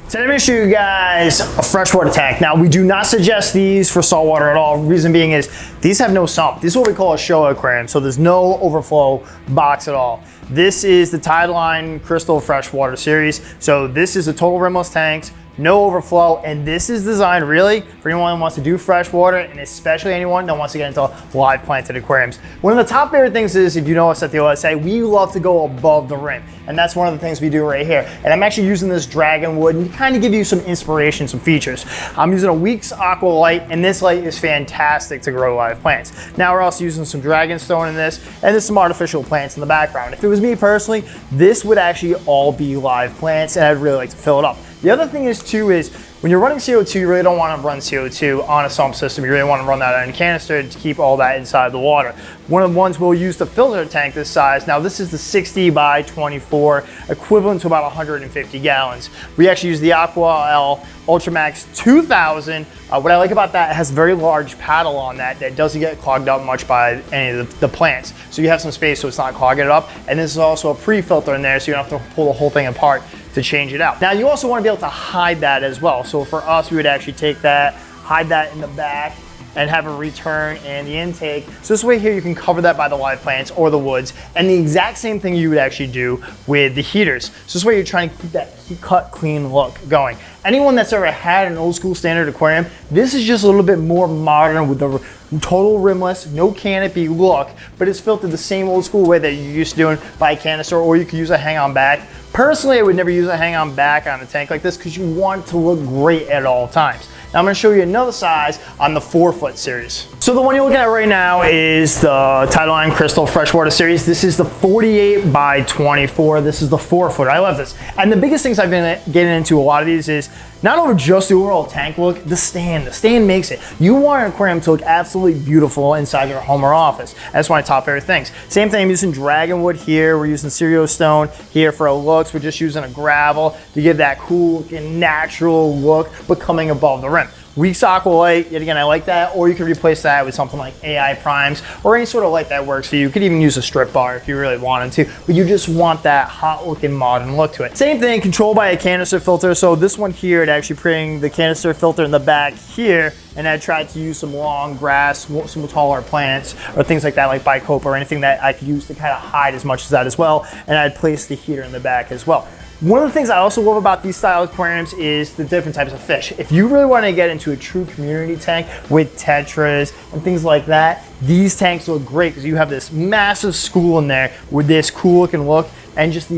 Today I'm going to show you guys a freshwater tank. Now we do not suggest these for saltwater at all. Reason being is these have no sump. This is what we call a show aquarium, so there's no overflow box at all. This is the Tideline Crystal Freshwater series. So this is a total rimless tanks, no overflow, and this is designed really for anyone who wants to do freshwater, and especially anyone that wants to get into live planted aquariums. One of the top favorite things is, if you know us at the OSA, we love to go above the rim, and that's one of the things we do right here. And I'm actually using this dragon wood and kind of give you some inspiration, some features. I'm using a Weeks Aqua light, and this light is fantastic to grow live plants. Now we're also using some dragon stone in this, and there's some artificial plants in the background. If it was me personally, this would actually all be live plants, and I'd really like to fill it up. The other thing is too is when you're running CO2, you really don't want to run CO2 on a sump system. You really want to run that in a canister to keep all that inside the water. One of the ones we'll use to filter a tank this size. Now this is the 60 by 24, equivalent to about 150 gallons. We actually use the Aqua L Ultramax 2000. What I like about that, it has a very large paddle on that doesn't get clogged up much by any of the plants. So you have some space so it's not clogging it up. And this is also a pre-filter in there, so you don't have to pull the whole thing apart to change it out. Now you also want to be able to hide that as well. So for us, we would actually take that, hide that in the back, and have a return and the intake. So this way here you can cover that by the live plants or the woods, and the exact same thing you would actually do with the heaters. So this way you're trying to keep that cut clean look going. Anyone that's ever had an old school standard aquarium, this is just a little bit more modern with the total rimless, no canopy look, but it's filtered the same old school way that you're used to doing by a canister, or you could use a hang on back. Personally, I would never use a hang on back on a tank like this because you want it to look great at all times. Now I'm going to show you another size on the 4-foot series. So the one you're looking at right now is the Tideline Crystal Freshwater series. This is the 48 by 24. This is the 4-foot. I love this. And the biggest things I've been getting into a lot of these is not only just the overall tank look, the stand. The stand makes it. You want an aquarium to look absolutely beautiful inside your home or office. That's one of my top favorite things. Same thing, I'm using dragon wood here. We're using cereal stone here for our looks. We're just using a gravel to give that cool and natural look, but coming above the rim. Weeks Aqua light, yet again, I like that, or you can replace that with something like AI primes or any sort of light that works for you. You could even use a strip bar if you really wanted to, but you just want that hot looking modern look to it. Same thing, controlled by a canister filter. So this one here, it actually putting the canister filter in the back here, and I tried to use some long grass, some taller plants or things like that, like bicopa or anything that I could use to kind of hide as much as that as well, and I'd place the heater in the back as well. One of the things I also love about these style aquariums is the different types of fish. If you really want to get into a true community tank with tetras and things like that, these tanks look great because you have this massive school in there with this cool looking look, and just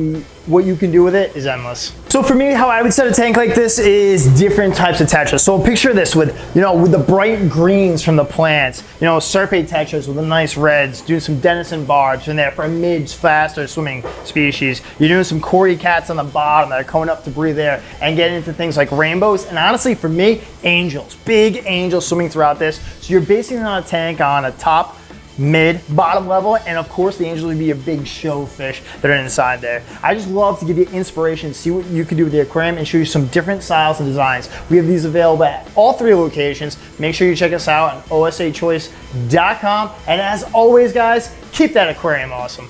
what you can do with it is endless. So for me, how I would set a tank like this is different types of tetras. So picture this with, with the bright greens from the plants, serpate tetras with the nice reds, doing some denison barbs in there for a mid, faster swimming species. You're doing some cory cats on the bottom that are coming up to breathe air, and getting into things like rainbows. And honestly, for me, angels, big angels swimming throughout this. So you're basing it on a tank on a top, mid, bottom level, and of course the angels would be a big show fish that are inside there. I just love to give you inspiration, see what you can do with the aquarium, and show you some different styles and designs. We have these available at all 3 locations. Make sure you check us out on osachoice.com, and as always guys, keep that aquarium awesome.